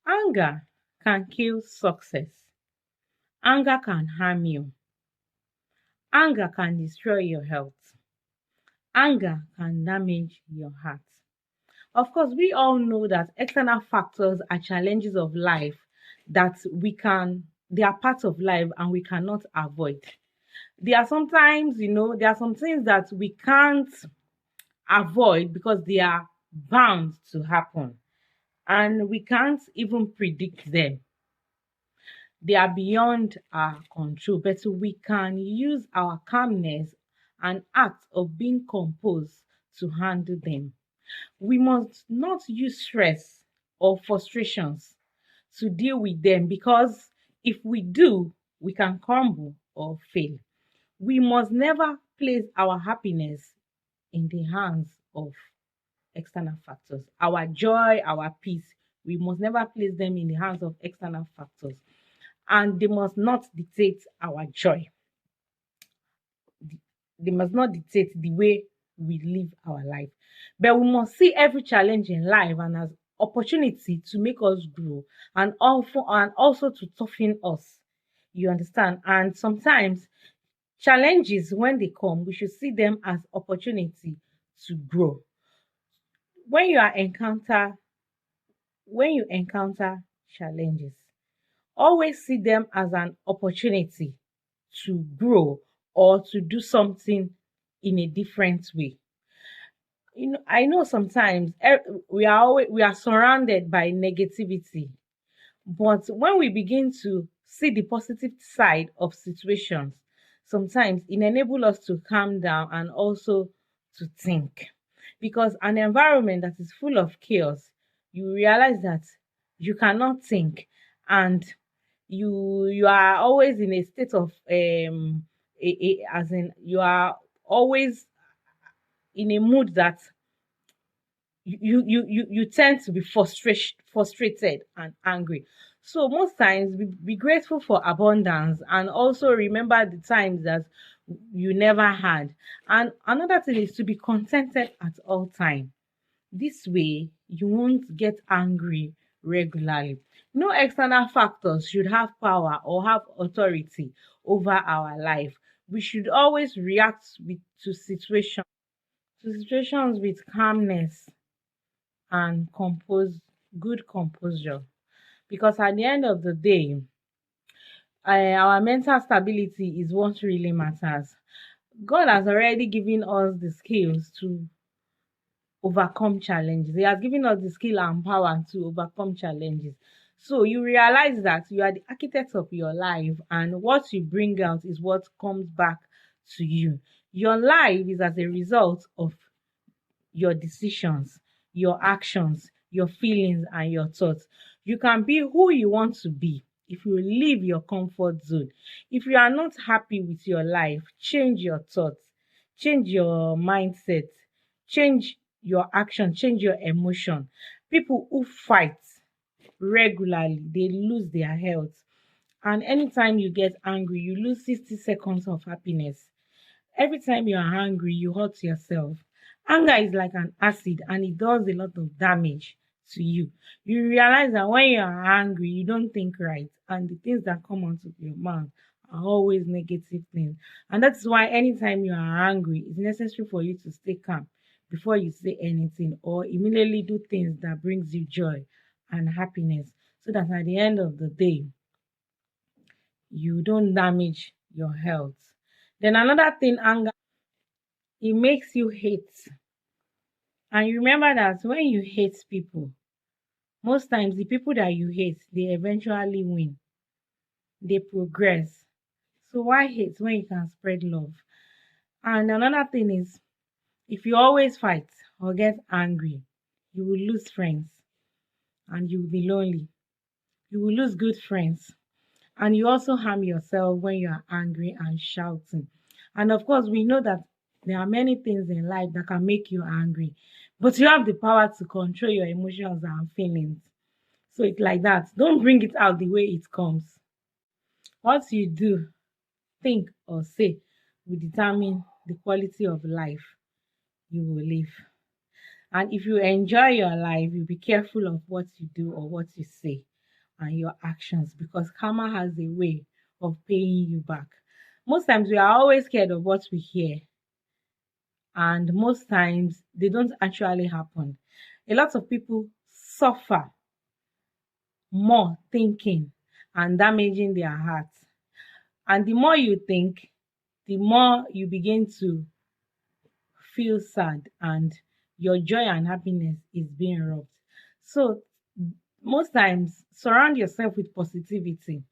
Anger can kill success. Anger can harm you. Anger can destroy your health. Anger can damage your heart. Of course, we all know that external factors are challenges of life that they are part of life and we cannot avoid. There are sometimes, there are some things that we can't avoid because they are bound to happen and we can't even predict them. They are beyond our control, but we can use our calmness and act of being composed to handle them. We must not use stress or frustrations to deal with them because if we do, we can crumble or fail. We must never place our happiness in the hands of external factors. Our joy, our peace, we must never place them in the hands of external factors. And they must not dictate our joy. They must not dictate the way we live our life. But we must see every challenge in life and as opportunity to make us grow and also to toughen us. You understand? And sometimes challenges, when they come, we should see them as opportunity to grow. When you are encounter when you encounter challenges, always see them as an opportunity to grow or to do something in a different way. I know sometimes we are surrounded by negativity, but when we begin to see the positive side of situations, sometimes it enables us to calm down and also to think. Because an environment that is full of chaos, you realize that you cannot think, and you are always in a state of as in you are always in a mood that you tend to be frustrated and angry. So most times be grateful for abundance and also remember the times that you never had. And another thing is to be contented at all time. This way you won't get angry regularly. No external factors should have power or have authority over our life. We should always react to situations with calmness and good composure, because at the end of the day, our mental stability is what really matters. God has already given us the skills to overcome challenges. He has given us the skill and power to overcome challenges. So you realize that you are the architect of your life, and what you bring out is what comes back to you. Your life is as a result of your decisions, your actions, your feelings, and your thoughts. You can be who you want to be if you leave your comfort zone. If you are not happy with your life, change your thoughts, change your mindset, change your action, change your emotion. People who fight regularly, they lose their health. And anytime you get angry, you lose 60 seconds of happiness. Every time you are angry, you hurt yourself. Anger is like an acid and it does a lot of damage to you. You realize that when you are angry, you don't think right, and the things that come out of your mouth are always negative things. And that's why anytime you are angry, it's necessary for you to stay calm before you say anything or immediately do things that brings you joy and happiness, so that at the end of the day you don't damage your health. Then another thing, anger, it makes you hate. And you remember that when you hate people, most times the people that you hate, they eventually win, they progress. So why hate when you can spread love? And another thing is, if you always fight or get angry, you will lose friends and you will be lonely. You will lose good friends. And you also harm yourself when you are angry and shouting. And of course, we know that there are many things in life that can make you angry, but you have the power to control your emotions and feelings. So it's like that. Don't bring it out the way it comes. What you do, think, or say will determine the quality of life you will live. And if you enjoy your life, you be careful of what you do or what you say. and your actions, because karma has a way of paying you back. Most times we are always scared of what we hear, and most times they don't actually happen. A lot of people suffer more thinking and damaging their hearts. And the more you think, the more you begin to feel sad, and your joy and happiness is being robbed. So most times surround yourself with positivity.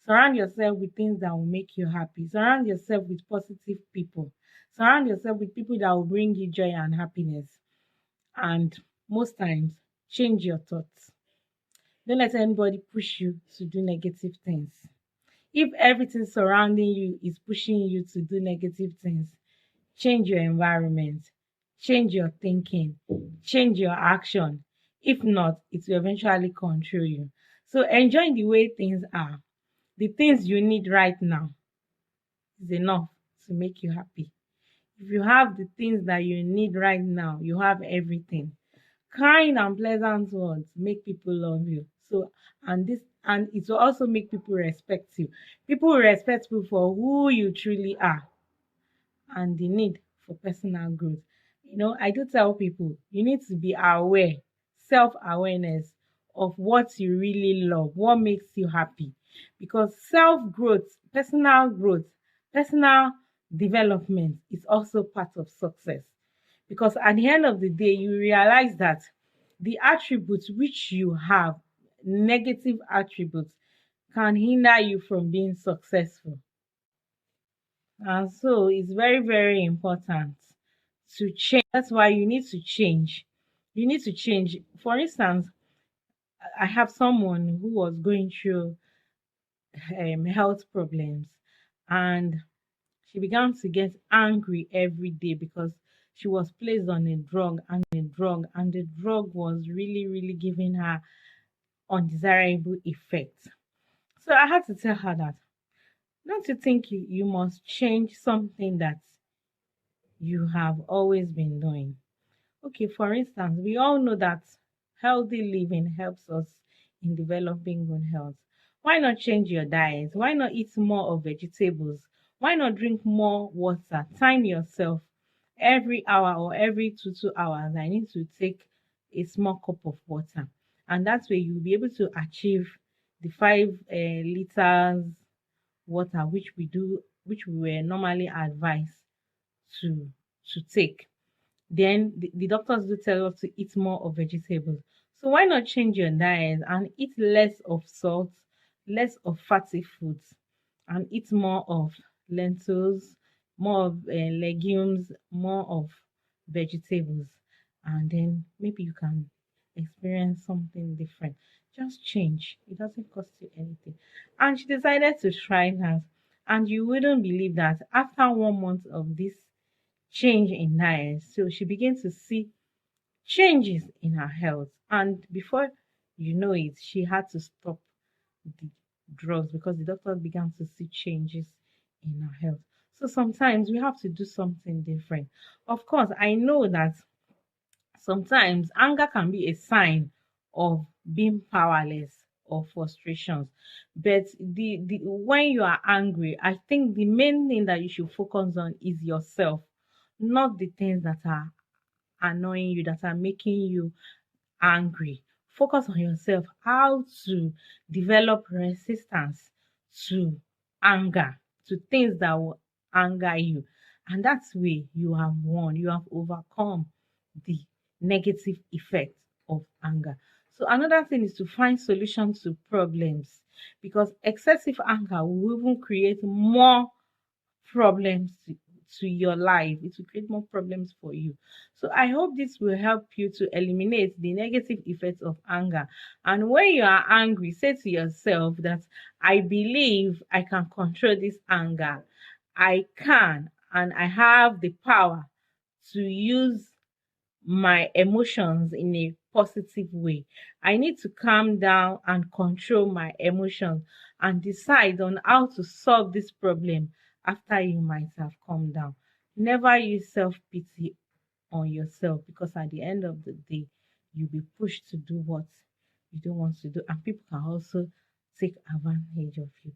Surround yourself with things that will make you happy. Surround yourself with positive people. Surround yourself with people that will bring you joy and happiness. And most times, change your thoughts. Don't let anybody push you to do negative things. If everything surrounding you is pushing you to do negative things, change your environment, change your thinking, change your action. If not, it will eventually control you. So enjoy the way things are. The things you need right now is enough to make you happy. If you have the things that you need right now, you have everything. Kind and pleasant words make people love you. So, and it will also make people respect you. People will respect you for who you truly are, and the need for personal growth. I do tell people you need to be aware, self-awareness of what you really love, what makes you happy. Because self-growth, personal development is also part of success. Because at the end of the day, you realize that the attributes which you have, negative attributes, can hinder you from being successful. And so it's very, very important to change. That's why you need to change. You need to change. For instance, I have someone who was going through health problems, and she began to get angry every day because she was placed on a drug, and the drug was really, really giving her undesirable effects. So I had to tell her that, don't you think you must change something that you have always been doing? Okay, for instance, we all know that healthy living helps us in developing good health. Why not change your diet? Why not eat more of vegetables? Why not drink more water? Time yourself every hour or every 2 hours. I need to take a small cup of water, and that way you'll be able to achieve the 5 liters water which we were normally advised to take. Then the doctors do tell us to eat more of vegetables. So why not change your diet and eat less of salt, less of fatty foods, and eat more of lentils, more of legumes, more of vegetables, and then maybe you can experience something different. Just change. It doesn't cost you anything. And she decided to try that. And you wouldn't believe that after 1 month of this change in diet, so she began to see changes in her health. And before you know it, she had to stop the drugs because the doctor began to see changes in her health. So sometimes we have to do something different. Of course, I know that sometimes anger can be a sign of being powerless or frustrations. But the when you are angry, I think the main thing that you should focus on is yourself, not the things that are annoying you, that are making you angry. Focus on yourself, how to develop resistance to anger, to things that will anger you. And that's way you have won, you have overcome the negative effects of anger. So another thing is to find solutions to problems, because excessive anger will even create more problems to your life. It will create more problems for you. So I hope this will help you to eliminate the negative effects of anger. And when you are angry, say to yourself that I believe I can control this anger. I can, and I have the power to use my emotions in a positive way. I need to calm down and control my emotions and decide on how to solve this problem after you might have calmed down. Never use self pity on yourself, because at the end of the day, you'll be pushed to do what you don't want to do, and people can also take advantage of you.